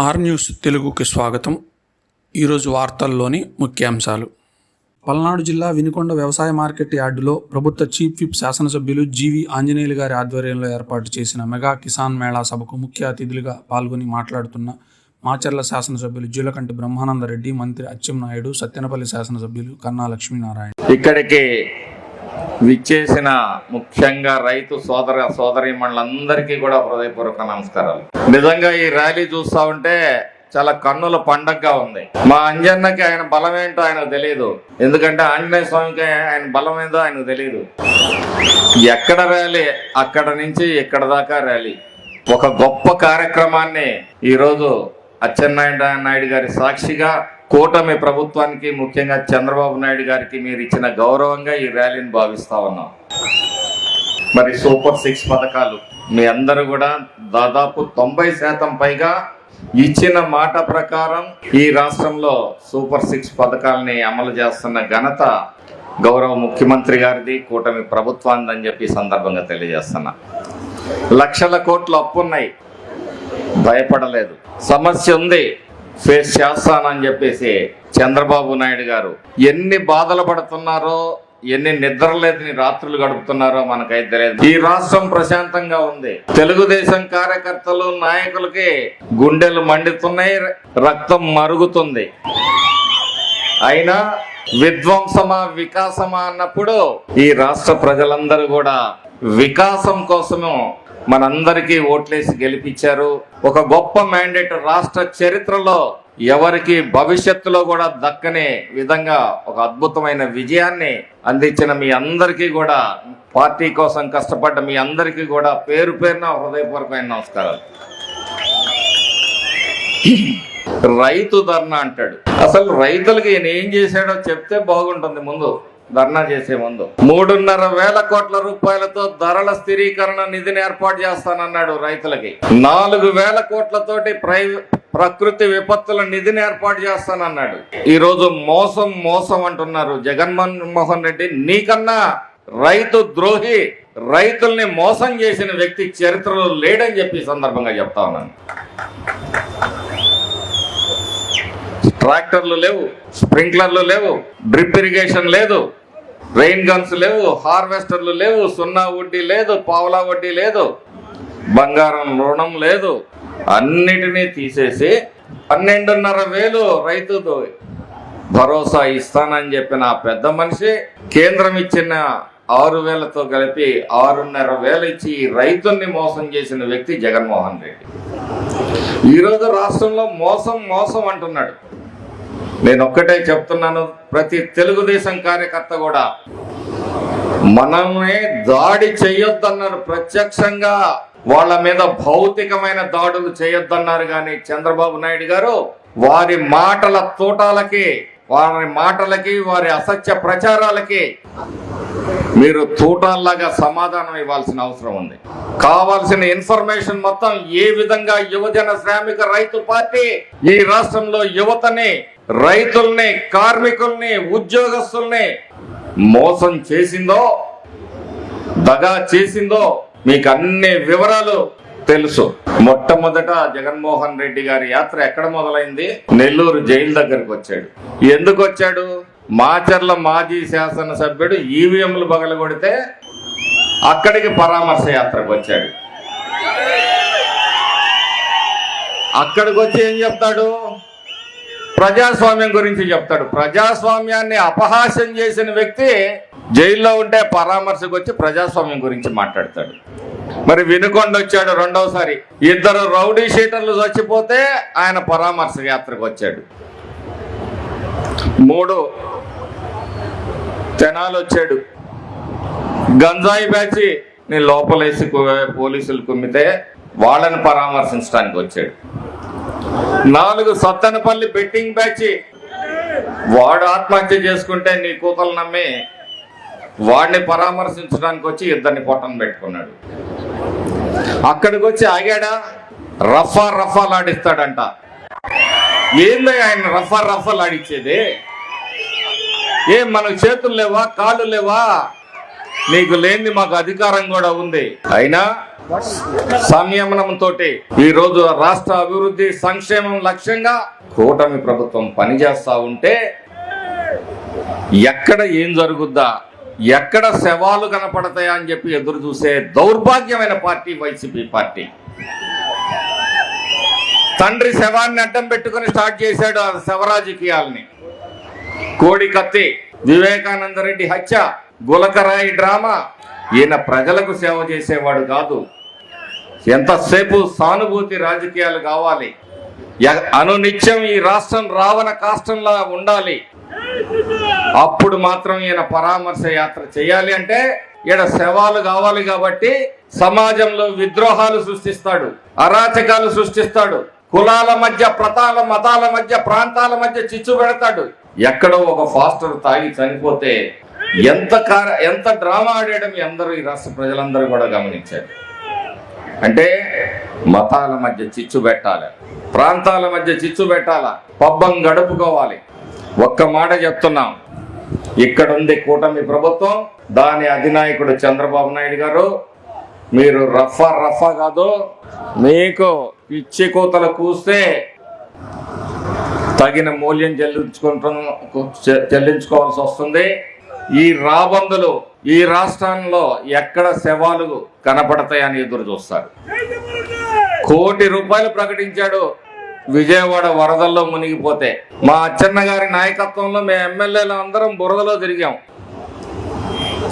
Are news తెలుగుకి స్వాగతం. ఈరోజు వార్తల్లోని ముఖ్యాంశాలు. పల్నాడు జిల్లా వినుకొండ వ్యవసాయ మార్కెట్ యార్డులో ప్రభుత్వ చీఫ్ విప్ శాసనసభ్యులు జీవి ఆంజనేయులు గారి ఆధ్వర్యంలో ఏర్పాటు చేసిన మెగా కిసాన్ మేళా సభకు ముఖ్య అతిథులుగా పాల్గొని మాట్లాడుతున్న మాచర్ల శాసనసభ్యులు జూలకంటి బ్రహ్మానందరెడ్డి, మంత్రి అచ్చెన్నాయుడు, సత్తెనపల్లి శాసనసభ్యులు కన్నా లక్ష్మీనారాయణ. ఇక్కడికి విచ్చేసిన ముఖ్యంగా రైతు సోదర సోదరీమణులందరికీ కూడా హృదయపూర్వక నమస్కారాలు. నిజంగా ఈ ర్యాలీ చూస్తా ఉంటే చాలా కన్నుల పండగగా ఉంది. మా అంజన్నకి ఆయన బలం ఏంటో ఆయనకు తెలియదు, ఎందుకంటే ఆంజనేయ స్వామికి ఆయన బలం ఏందో ఆయనకు తెలియదు. ఎక్కడ ర్యాలీ అక్కడ నుంచి ఇక్కడ దాకా ర్యాలీ. ఒక గొప్ప కార్యక్రమాన్ని ఈరోజు అచ్చెన్నాయుడు గారి సాక్షిగా కూటమి ప్రభుత్వానికి, ముఖ్యంగా చంద్రబాబు నాయుడు గారికి మీరు ఇచ్చిన గౌరవంగా ఈ ర్యాలీని భావిస్తా ఉన్నాం. మరి సూపర్ 6 పథకాలు మీ అందరూ కూడా దాదాపు 90% పైగా ఇచ్చిన మాట ప్రకారం ఈ రాష్ట్రంలో సూపర్ 6 పథకాలని అమలు చేస్తున్న ఘనత గౌరవ ముఖ్యమంత్రి గారిది, కూటమి ప్రభుత్వాన్ని అని చెప్పి సందర్భంగా తెలియజేస్తున్నా. లక్షల కోట్లు అప్పున్నాయి, భయపడలేదు. సమస్య ఉంది, ఫేస్ చేస్తానని చెప్పేసి చంద్రబాబు నాయుడు గారు ఎన్ని బాధలు పడుతున్నారో, ఎన్ని నిద్రలేని రాత్రులు గడుపుతున్నారో మనకైతే తెలియదు. ఈ రాష్ట్రం ప్రశాంతంగా ఉంది. తెలుగుదేశం కార్యకర్తలు, నాయకులకి గుండెలు మండుతున్నాయి, రక్తం మరుగుతుంది. అయినా విధ్వంసమా వికాసమా అన్నప్పుడు ఈ రాష్ట్ర ప్రజలందరూ కూడా వికాసం కోసము మనందరికీ ఓట్లేసి గెలిపించారు. ఒక గొప్ప మ్యాండేట్ రాష్ట్ర చరిత్రలో ఎవరికి భవిష్యత్తులో కూడా దక్కని విధంగా ఒక అద్భుతమైన విజయాన్ని అందించిన మీ అందరికీ కూడా, పార్టీ కోసం కష్టపడ్డ మీ అందరికీ కూడా పేరు పేరున హృదయపూర్వకమైన నమస్కారాలు. రైతు ధర్నా అంటాడు. అసలు రైతులకి ఈయన ఏం చేశాడో చెప్తే బాగుంటుంది. ముందు ధర్నా చేసే ముందు 3,500 కోట్ల రూపాయలతో ధరల స్థిరీకరణ నిధిని ఏర్పాటు చేస్తానన్నాడు రైతులకి. 4,000 కోట్లతోటి ప్రకృతి విపత్తుల నిధిని ఏర్పాటు చేస్తానన్నాడు. ఈరోజు మోసం అంటున్నారు. జగన్మోహన్ రెడ్డి నీకన్నా రైతు ద్రోహి, రైతుల్ని మోసం చేసిన వ్యక్తి చరిత్రలో లేడని చెప్పి సందర్భంగా చెప్తా ఉన్నాను. ట్రాక్టర్లు లేవు, స్ప్రింక్లర్లు లేవు, డ్రిప్ ఇరిగేషన్ లేదు, రెయిన్ గన్స్ లేవు, హార్వెస్టర్లు లేవు, సున్నా వడ్డీ లేదు, పావలా వడ్డీ లేదు, బంగారం రుణం లేదు. అన్నిటినీ తీసేసి 12,500 రైతు భరోసా ఇస్తానని చెప్పిన ఆ పెద్ద మనిషి కేంద్రం ఇచ్చిన 6,000తో కలిపి 6,500 ఇచ్చి రైతుల్ని మోసం చేసిన వ్యక్తి జగన్మోహన్ రెడ్డి. ఈరోజు రాష్ట్రంలో మోసం అంటున్నాడు. నేను ఒక్కటే చెప్తున్నాను, ప్రతి తెలుగుదేశం కార్యకర్త కూడా మనమే దాడి చేయొద్దన్నారు. ప్రత్యక్షంగా వాళ్ళ మీద భౌతికమైన దాడులు చేయొద్దన్నారు. కానీ చంద్రబాబు నాయుడు గారు వారి మాటల తోటాలకి, వారి అసత్య ప్రచారాలకి మీరు తూటాల్లాగా సమాధానం ఇవ్వాల్సిన అవసరం ఉంది. కావాల్సిన ఇన్ఫర్మేషన్ మొత్తం ఏ విధంగా యువజన శ్రామిక రైతు పార్టీ ఈ రాష్ట్రంలో యువతని, రైతుల్ని, కార్మికుల్ని, ఉద్యోగస్తుల్ని మోసం చేసిందో, దగా చేసిందో మీకు అన్ని వివరాలు తెలుసు. మొట్టమొదట జగన్మోహన్ రెడ్డి గారి యాత్ర ఎక్కడ మొదలైంది? నెల్లూరు జైలు దగ్గరకు వచ్చాడు. ఎందుకు వచ్చాడు? మాచర్ల మాజీ శాసనసభ్యుడు ఈవీఎంలు పగలగొడితే అక్కడికి పరామర్శ యాత్రకు వచ్చాడు. అక్కడికి వచ్చి ఏం చెప్తాడు? ప్రజాస్వామ్యం గురించి చెప్తాడు. ప్రజాస్వామ్యాన్ని అపహాస్యం చేసిన వ్యక్తి జైల్లో ఉంటే పరామర్శకు వచ్చి ప్రజాస్వామ్యం గురించి మాట్లాడతాడు. మరి వినుకొండ వచ్చాడు రెండవసారి. 2 రౌడీ షీటర్లు చచ్చిపోతే ఆయన పరామర్శ యాత్రకు వచ్చాడు. 3 తెనాలు వచ్చాడు. గంజాయి బ్యాచ్ ని లోపలేసి పోలీసులు కుమ్మితే వాళ్ళని పరామర్శించడానికి వచ్చాడు. 4 సత్తెనపల్లి బెట్టింగ్ బ్యాచ్, వాడు ఆత్మహత్య చేసుకుంటే నీ కూతలు నమ్మి వాడిని పరామర్శించడానికి వచ్చి 2 పొట్టను పెట్టుకున్నాడు. అక్కడికి వచ్చి ఆగాడా? రఫాలు ఆడిస్తాడంట. ఏందో ఆయన రఫాలు ఆడిచ్చేది? ఏం మనకు చేతులు లేవా, కాళ్ళు లేవా? నీకు లేని మాకు అధికారం కూడా ఉంది. అయినా సంయమనంతో ఈ రోజు రాష్ట్ర అభివృద్ధి సంక్షేమం లక్ష్యంగా కూటమి ప్రభుత్వం పనిచేస్తా ఉంటే ఎక్కడ ఏం జరుగుద్దా, ఎక్కడ శవాలు కనపడతాయా అని చెప్పి ఎదురు చూసే దౌర్భాగ్యమైన పార్టీ వైసీపీ పార్టీ. తండ్రి శవాన్ని అడ్డం పెట్టుకుని స్టార్ట్ చేశాడు ఆ శవ రాజకీయాల్ని. కోడి కత్తి, వివేకానంద రెడ్డి హత్య, గులకరాయి డ్రామా. ఈయన ప్రజలకు సేవ చేసేవాడు కాదు. ఎంతసేపు సానుభూతి రాజకీయాలు కావాలి. అనునిత్యం ఈ రాష్ట్రం రావణ కాష్టంలా ఉండాలి. అప్పుడు మాత్రం ఈయన పరామర్శ యాత్ర చేయాలి. అంటే ఈయన శవాలు కావాలి కాబట్టి సమాజంలో విద్రోహాలు సృష్టిస్తాడు, అరాచకాలు సృష్టిస్తాడు, కులాల మధ్య, మతాల మధ్య, ప్రాంతాల మధ్య చిచ్చు పెడతాడు. ఎక్కడో ఒక ఫాస్టర్ తాగి చనిపోతే ఎంత డ్రామా ఆడేయడం అందరూ, ఈ రాష్ట్ర ప్రజలందరూ కూడా గమనించారు. అంటే మతాల మధ్య చిచ్చు పెట్టాలి, ప్రాంతాల మధ్య చిచ్చు పెట్టాలా, పబ్బం గడుపుకోవాలి. ఒక్క మాట చెప్తున్నాం, ఇక్కడ ఉంది కూటమి ప్రభుత్వం, దాని అధినాయకుడు చంద్రబాబు నాయుడు గారు. మీరు రఫా కాదు, మీకు పిచ్చి కూతలు కూస్తే తగిన మూల్యం చెల్లించుకోవాల్సి వస్తుంది. ఈ రాబందులు ఈ రాష్ట్రంలో ఎక్కడ శవాలు కనపడతాయని ఎదురు చూస్తారు. ₹1 కోటి ప్రకటించాడు విజయవాడ వరదల్లో మునిగిపోతే. మా అచ్చెన్న గారి నాయకత్వంలో మేము ఎమ్మెల్యేలు అందరం బురదలో తిరిగాం.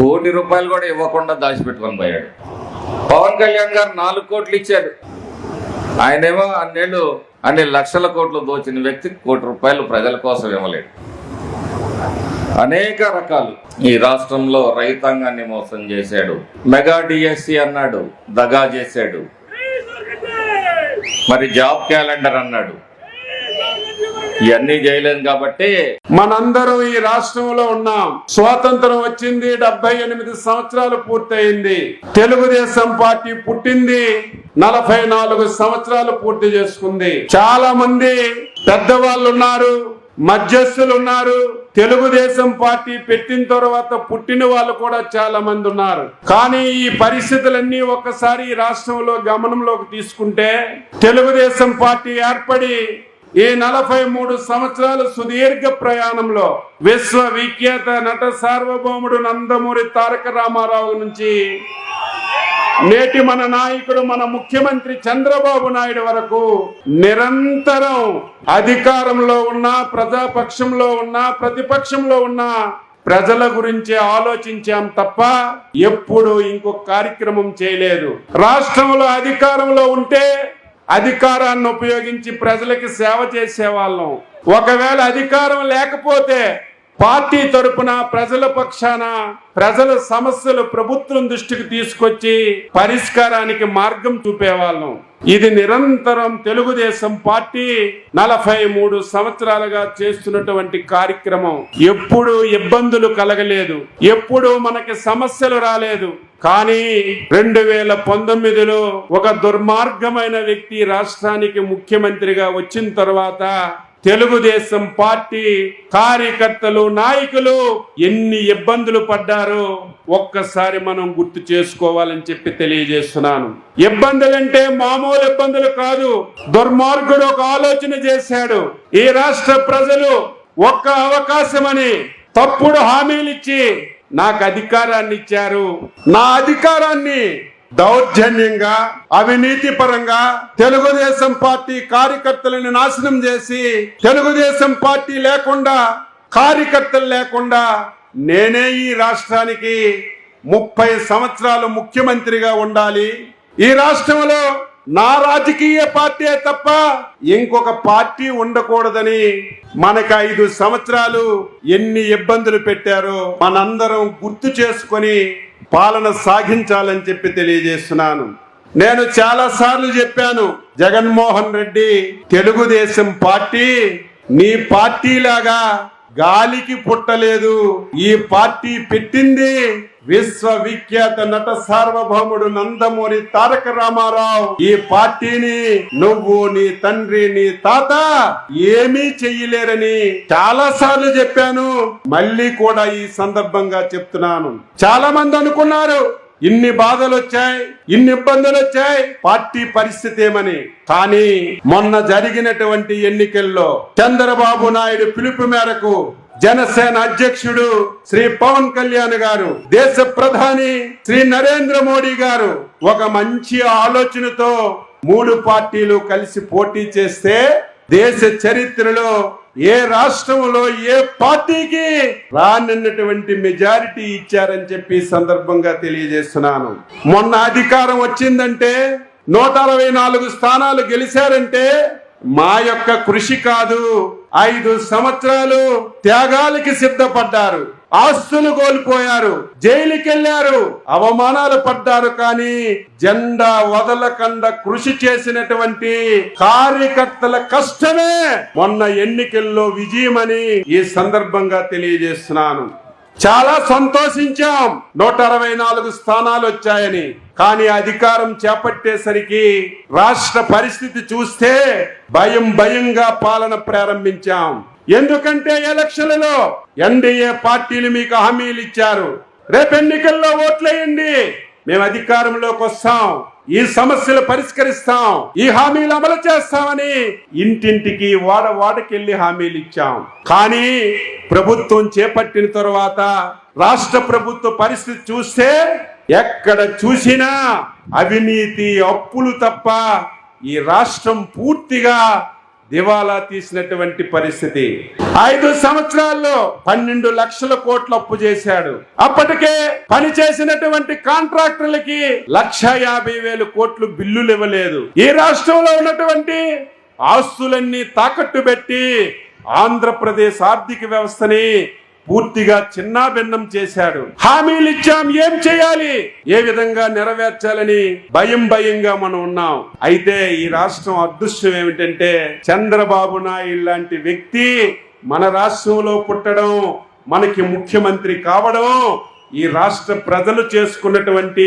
₹1 కోటి కూడా ఇవ్వకుండా దాచిపెట్టుకొని పోయాడు. పవన్ కళ్యాణ్ గారు 4 కోట్లు ఇచ్చాడు. ఆయనేమో అన్ని లక్షల కోట్లు దోచిన వ్యక్తికి ₹1 కోటి ప్రజల కోసం ఇవ్వలేడు. అనేక రకాలు ఈ రాష్ట్రంలో రైతాంగాన్ని మోసం చేశాడు. మెగా డిఎస్సి అన్నాడు, దగా చేశాడు. మరి జాబ్ క్యాలెండర్ అన్నాడు. ఇవన్నీ చేయలేదు కాబట్టి మనందరం ఈ రాష్ట్రంలో ఉన్నాం. స్వాతంత్రం వచ్చింది, 78 సంవత్సరాలు పూర్తయింది. తెలుగుదేశం పార్టీ పుట్టింది 44 సంవత్సరాలు పూర్తి చేసుకుంది. చాలా మంది పెద్దవాళ్ళు ఉన్నారు, మధ్యస్థులు ఉన్నారు. తెలుగుదేశం పార్టీ పెట్టిన తర్వాత పుట్టిన వాళ్ళు కూడా చాలా మంది ఉన్నారు. కానీ ఈ పరిస్థితులన్నీ ఒక్కసారి ఈ రాష్ట్రంలో గమనంలోకి తీసుకుంటే, తెలుగుదేశం పార్టీ ఏర్పడి ఈ 43 సంవత్సరాల సుదీర్ఘ ప్రయాణంలో విశ్వవిఖ్యాత నట సార్వభౌముడు నందమూరి తారక రామారావు నుంచి నేటి మన నాయకుడు, మన ముఖ్యమంత్రి చంద్రబాబు నాయుడు వరకు నిరంతరం అధికారంలో ఉన్నా, ప్రజాపక్షంలో ఉన్నా, ప్రతిపక్షంలో ఉన్నా ప్రజల గురించి ఆలోచించాం తప్ప ఎప్పుడు ఇంకొక కార్యక్రమం చేయలేదు. రాష్ట్రంలో అధికారంలో ఉంటే అధికారాన్ని ఉపయోగించి ప్రజలకి సేవ చేసేవాళ్ళం. ఒకవేళ అధికారం లేకపోతే పార్టీ తరపున ప్రజల పక్షాన ప్రజల సమస్యలు ప్రభుత్వం దృష్టికి తీసుకొచ్చి పరిష్కారానికి మార్గం చూపేవాళ్ళం. ఇది నిరంతరం తెలుగుదేశం పార్టీ 43 సంవత్సరాలుగా చేస్తున్నటువంటి కార్యక్రమం. ఎప్పుడు ఇబ్బందులు కలగలేదు, ఎప్పుడు మనకి సమస్యలు రాలేదు. కానీ 2019లో ఒక దుర్మార్గమైన వ్యక్తి రాష్ట్రానికి ముఖ్యమంత్రిగా వచ్చిన తర్వాత తెలుగుదేశం పార్టీ కార్యకర్తలు, నాయకులు ఎన్ని ఇబ్బందులు పడ్డారో ఒక్కసారి మనం గుర్తు చేసుకోవాలని చెప్పి తెలియజేస్తున్నాను. ఇబ్బందులంటే మామూలు ఇబ్బందులు కాదు. దుర్మార్గుడు ఒక ఆలోచన చేశాడు. ఈ రాష్ట్ర ప్రజలు ఒక్క అవకాశమని తప్పుడు హామీలు ఇచ్చి నాకు అధికారాన్ని ఇచ్చారు. నా అధికారాన్ని దౌర్జన్యంగా, అవినీతి పరంగా తెలుగుదేశం పార్టీ కార్యకర్తలను నాశనం చేసి, తెలుగుదేశం పార్టీ లేకుండా, కార్యకర్తలు లేకుండా నేనే ఈ రాష్ట్రానికి 30 సంవత్సరాలు ముఖ్యమంత్రిగా ఉండాలి. ఈ రాష్ట్రంలో నా రాజకీయ పార్టీ తప్ప ఇంకొక పార్టీ ఉండకూడదని మనకు 5 సంవత్సరాలు ఎన్ని ఇబ్బందులు పెట్టారో మనందరం గుర్తు చేసుకొని పాలన సాగించాలని చెప్పి తెలియజేస్తున్నాను. నేను చాలా సార్లు చెప్పాను, జగన్మోహన్ రెడ్డి, తెలుగుదేశం పార్టీ నీ పార్టీ లాగా గాలికి పుట్టలేదు. ఈ పార్టీ పెట్టింది విశ్వవిఖ్యాత నట సార్వభౌముడు నందమూరి తారక రామారావు. ఈ పార్టీని నువ్వు, నీ తండ్రి, నీ తాత ఏమీ చెయ్యలేరని చాలా సార్లు చెప్పాను. మళ్ళీ కూడా ఈ సందర్భంగా చెప్తున్నాను. చాలా మంది అనుకున్నారు ఇన్ని బాధలు వచ్చాయి, ఇన్ని ఇబ్బందులు వచ్చాయి, పార్టీ పరిస్థితి ఏమని. కానీ మొన్న జరిగినటువంటి ఎన్నికల్లో చంద్రబాబు నాయుడు పిలుపు మేరకు జనసేన అధ్యక్షుడు శ్రీ పవన్ కళ్యాణ్ గారు, దేశ ప్రధాని శ్రీ నరేంద్ర మోడీ గారు ఒక మంచి ఆలోచనతో 3 పార్టీలు కలిసి పోటీ చేస్తే దేశ చరిత్రలో ఏ రాష్ట్రంలో ఏ పార్టీకి రానన్నటువంటి మెజారిటీ ఇచ్చారని చెప్పి సందర్భంగా తెలియజేస్తున్నాను. మొన్న అధికారం వచ్చిందంటే 164 స్థానాలు గెలిచారంటే మా యొక్క కృషి కాదు. 5 సంవత్సరాలు త్యాగాలకి సిద్ధపడ్డారు, ఆస్తులు కోల్పోయారు, జైలుకి వెళ్లారు, అవమానాలు పడ్డారు. కానీ జెండా వదలకుండా కృషి చేసినటువంటి కార్యకర్తల కష్టమే మొన్న ఎన్నికల్లో విజయమని ఈ సందర్భంగా తెలియజేస్తున్నాను. చాలా సంతోషించాం 164 స్థానాలు వచ్చాయని. కానీ అధికారం చేపట్టేసరికి రాష్ట్ర పరిస్థితి చూస్తే భయంగా పాలన ప్రారంభించాం. ఎందుకంటే ఎలక్షన్లలో ఎన్డీఏ పార్టీలు మీకు హామీలు ఇచ్చారు, రేపు ఎన్నికల్లో ఓట్లేయండి, మేము అధికారంలోకి వస్తాం, ఈ సమస్యలు పరిష్కరిస్తాం, ఈ హామీలు అమలు చేస్తామని ఇంటింటికి వాడకెళ్లి హామీలు ఇచ్చాం. కానీ ప్రభుత్వం చేపట్టిన తర్వాత రాష్ట్ర ప్రభుత్వ పరిస్థితి చూస్తే ఎక్కడ చూసినా అవినీతి, అప్పులు తప్ప ఈ రాష్ట్రం పూర్తిగా దివాలా తీసినటువంటి పరిస్థితి. 5 సంవత్సరాల్లో 12 లక్షల కోట్ల అప్పు చేశాడు. అప్పటికే పని చేసినటువంటి కాంట్రాక్టర్లకి 1,50,000 కోట్లు బిల్లులు ఇవ్వలేదు. ఈ రాష్ట్రంలో ఉన్నటువంటి ఆస్తులన్నీ తాకట్టు పెట్టి ఆంధ్రప్రదేశ్ ఆర్థిక వ్యవస్థని పూర్తిగా చిన్నాభిన్నం చేశాడు. హామీలు ఇచ్చాం, ఏం చేయాలి, ఏ విధంగా నెరవేర్చాలని భయంగా మనం ఉన్నాం. అయితే ఈ రాష్ట్రం అదృష్టం ఏమిటంటే చంద్రబాబు నాయుడు లాంటి వ్యక్తి మన రాష్ట్రంలో పుట్టడం, మనకి ముఖ్యమంత్రి కావడం ఈ రాష్ట్ర ప్రజలు చేసుకున్నటువంటి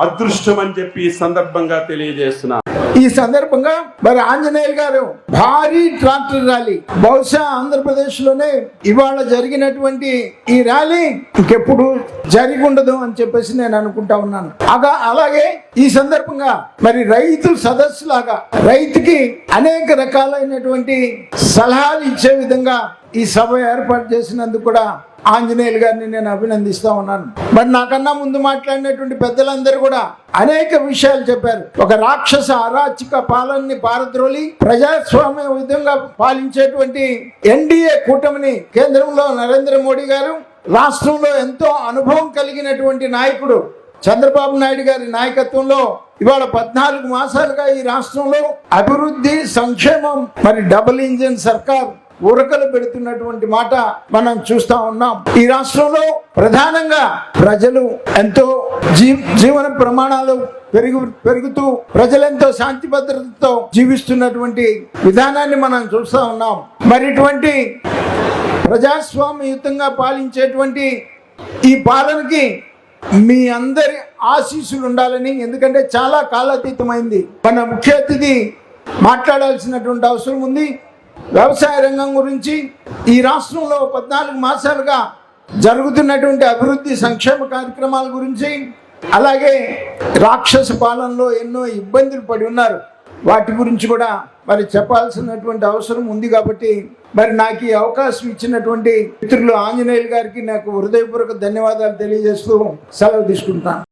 అదృష్టం అని చెప్పి ఈ సందర్భంగా తెలియజేస్తున్నా. ఈ సందర్భంగా మరి ఆంజనేయులు గారు భారీ ట్రాక్టర్ ర్యాలీ, బహుశా ఆంధ్రప్రదేశ్ లోనే ఇవాళ జరిగినటువంటి ఈ ర్యాలీ ఇంకెప్పుడు జరిగి ఉండదు అని చెప్పేసి నేను అనుకుంటా ఉన్నాను. అలాగే ఈ సందర్భంగా మరి రైతు సదస్సు లాగా రైతుకి అనేక రకాలైనటువంటి సలహాలు ఇచ్చే విధంగా ఈ సభ ఏర్పాటు చేసినందుకు కూడా ఆంజనేయులు గారిని నేను అభినందిస్తా ఉన్నాను. మరి నాకన్నా ముందు మాట్లాడినటువంటి పెద్దలందరూ కూడా అనేక విషయాలు చెప్పారు. ఒక రాక్షస అరాచక పాలనని పారద్రోలి ప్రజాస్వామ్య విధంగా పాలించేటువంటి ఎన్డీఏ కూటమిని కేంద్రంలో నరేంద్ర మోడీ గారు, రాష్ట్రంలో ఎంతో అనుభవం కలిగినటువంటి నాయకుడు చంద్రబాబు నాయుడు గారి నాయకత్వంలో ఇవాళ 14 మాసాలుగా ఈ రాష్ట్రంలో అభివృద్ధి, సంక్షేమం, మరి డబుల్ ఇంజిన్ సర్కార్ ఉరకలు పెడుతున్నటువంటి మాట మనం చూస్తా ఉన్నాం. ఈ రాష్ట్రంలో ప్రధానంగా ప్రజలు ఎంతో జీవన ప్రమాణాలు పెరుగుతూ ప్రజలెంతో శాంతి భద్రతతో జీవిస్తున్నటువంటి విధానాన్ని మనం చూస్తా ఉన్నాం. మరి ఇటువంటి ప్రజాస్వామ్యయుతంగా పాలించేటువంటి ఈ పాలనకి మీ అందరి ఆశీస్సులు ఉండాలని, ఎందుకంటే చాలా కాలాతీతమైంది. మన ముఖ్య అతిథి మాట్లాడాల్సినటువంటి అవసరం ఉంది. వ్యవసాయ రంగం గురించి, ఈ రాష్ట్రంలో 14 మాసాలుగా జరుగుతున్నటువంటి అభివృద్ధి సంక్షేమ కార్యక్రమాల గురించి, అలాగే రాక్షస పాలనలో ఎన్నో ఇబ్బందులు పడి ఉన్నారు, వాటి గురించి కూడా మరి చెప్పాల్సినటువంటి అవసరం ఉంది. కాబట్టి మరి నాకు ఈ అవకాశం ఇచ్చినటువంటి మిత్రులు ఆంజనేయులు గారికి నాకు హృదయపూర్వక ధన్యవాదాలు తెలియజేస్తూ సెలవు తీసుకుంటాను.